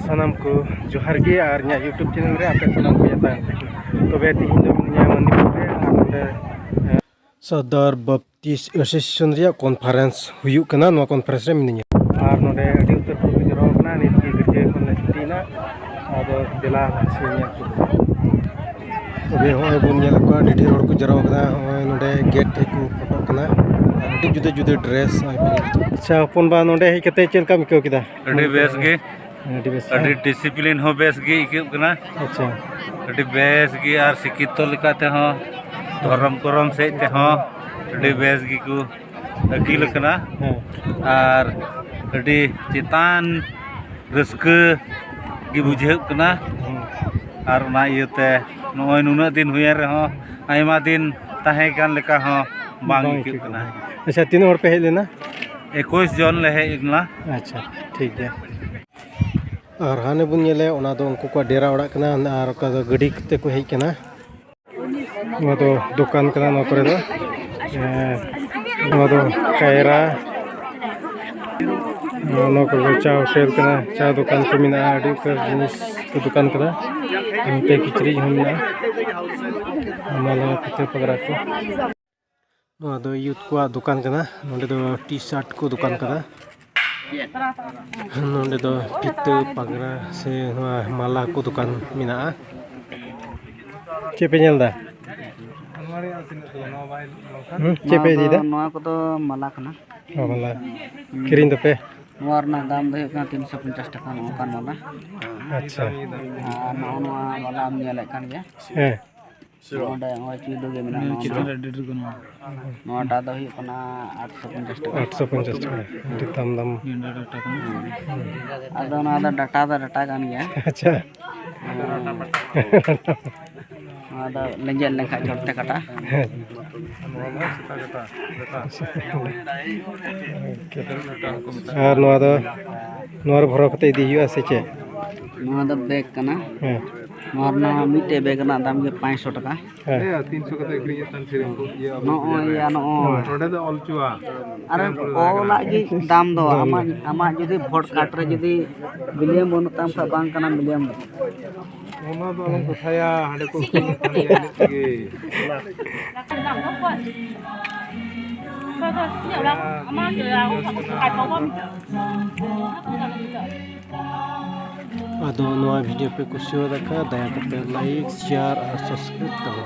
sanam ko johar ge ar nya YouTube channel re ape sanam ko yata tobe tihin do nya manipur re ande Sadar Baptist Association ria conference huyuk kana no conference re mininya ar node adi uttar ko jero kana nit ki gerje kon tina ado dela sinya ko tobe hoy bun nya ko adi dhir hor ko jero kana hoy node gate ko photo kana adi juda juda dress ai pe acha pon ba node hei kate chel kam ko kida adi bes ge adi discipline ho bes ge ikeu kana acha adi bes ge ar sikito lekate ho धर्म करम से base गिको Aqeel कना और अडी चितान rusk गी बुझे कना और ना इयते नय नुना दिन हुए रहो आयमा दिन ताहे कान लेका हो बांग इकु कना। अच्छा तीनों और पे हेज लेना 21 जन ले हेज ना। अच्छा ठीक है और हाने बुन नेले ओना दो उनको को डेरा ओड़ा कना और का गडी कते को हेज कना तो दुकान कना न करे दो कायरा न को चा होटल कना चा दुकान को मिना आडी कर जिनिस को दुकान कना पे किचरी हमना माला कते पगरा को न दो यूथ को दुकान कना नोंडे दो टी शर्ट को दुकान कना नोंडे दो पिते पगरा से माला को दुकान मिना चे पे नेलदा ᱪᱮᱯᱮ ᱤᱫᱤᱭᱫᱟ ᱱᱚᱣᱟ ᱠᱚᱫᱚ ᱢᱟᱞᱟ ᱠᱟᱱᱟ ᱢᱟᱞᱟ ᱠᱤᱨᱤᱧ ᱫᱚᱯᱮ ᱱᱚᱣᱟ ᱨᱮᱱᱟᱜ ᱫᱟᱢ ᱫᱚ ᱦᱩᱭᱩᱜ ᱠᱟᱱᱟ 350 ᱴᱟᱠᱟ ᱱᱚᱝᱠᱟᱱ ᱢᱟᱞᱟ ᱟᱪᱪᱷᱟ ᱟᱨ ᱱᱚᱣᱟ ᱢᱟᱞᱟᱢ ᱧᱮᱞᱮᱫ ᱠᱟᱱ ᱜᱮᱭᱟ ᱦᱮᱸ ᱚᱸᱰᱮ ᱱᱚᱜᱼᱚᱭ ᱪᱩᱭᱞᱩ ᱜᱮ ᱢᱮᱱᱟᱜᱼᱟ ᱱᱚᱣᱟᱴᱟᱜ ᱫᱚ ᱦᱩᱭᱩᱜ ᱠᱟᱱᱟ 850 ᱴᱟᱠᱟ 850 টাকা ᱟᱹᱰᱤ ᱫᱟᱢ ᱟᱫᱚ ᱱᱚᱣᱟ ᱫᱚ ᱰᱟᱴᱟ ᱠᱟᱱ ᱜᱮᱭᱟ ᱟᱪᱪᱷᱟ ᱱᱚᱣᱟ ᱫᱚ ᱞᱮᱸᱡᱮᱫ ᱞᱮᱱᱠᱷᱟᱡ ᱪᱷᱚᱴᱛᱮ ᱠᱟᱴᱟ ᱟᱨ ᱱᱚᱣᱟ ᱫᱚ ᱱᱚᱣᱟ ᱨᱮ ᱵᱷᱚᱨᱟᱣ ᱠᱟᱛᱮ ᱤᱫᱤ ᱦᱩᱭᱩᱜᱼᱟ ᱥᱮ ᱪᱮᱫ ᱱᱚᱣᱟ ᱫᱚ ᱵᱮᱜᱽ ᱠᱟᱱᱟ ᱦᱮᱸ ᱱᱚᱣᱟ ᱨᱮᱱᱟᱜ ᱢᱤᱫᱴᱮᱡ ᱵᱮᱜᱽ ᱨᱮᱱᱟᱜ ᱫᱟᱢ ᱜᱮ 500 ᱴᱟᱠᱟ ᱦᱮᱸ 300 ᱠᱟᱛᱮ ᱟᱹᱠᱷᱨᱤᱧᱮᱫ ᱛᱟᱱ ᱥᱮᱨᱮᱧ ᱠᱚ ᱱᱚᱜᱼᱚᱭ ᱱᱚᱰᱮ ᱫᱚ ᱚᱞᱪᱩᱣᱟ ᱟᱨ ᱚᱞᱟᱜ ᱜᱮ ᱫᱟᱢ ᱫᱚ ᱟᱢᱟᱜ ᱡᱩᱫᱤ ᱵᱷᱳᱴ ᱠᱟᱨᱰ ᱨᱮ ᱡᱩᱫᱤ ᱢᱤᱞᱤᱭᱚᱱ ᱵᱟᱹᱱᱩᱜ ᱛᱟᱢ ᱠᱷᱟᱱ ᱵᱟᱝ ᱠᱟᱱᱟ ᱢᱤᱞᱤᱭᱚᱱ ᱚᱱᱟ ᱫᱚ ᱟᱞᱚᱢ ᱠᱟᱛᱷᱟᱭᱟ ᱦᱟᱸᱰᱮ ᱠᱚ ᱠᱷᱟᱱᱤᱭᱟ ᱛᱮᱜᱮ ᱟᱫᱚ ᱱᱚᱣᱟ ᱵᱷᱤᱰᱤᱭᱳ ᱯᱮ ᱠᱩᱥᱤᱭᱟᱫᱟ ᱠᱷᱟᱱ ᱫᱟᱭᱟ ᱠᱟᱛᱮ ᱞᱟᱭᱤᱠ শেয়ার और सब्सक्राइब करो।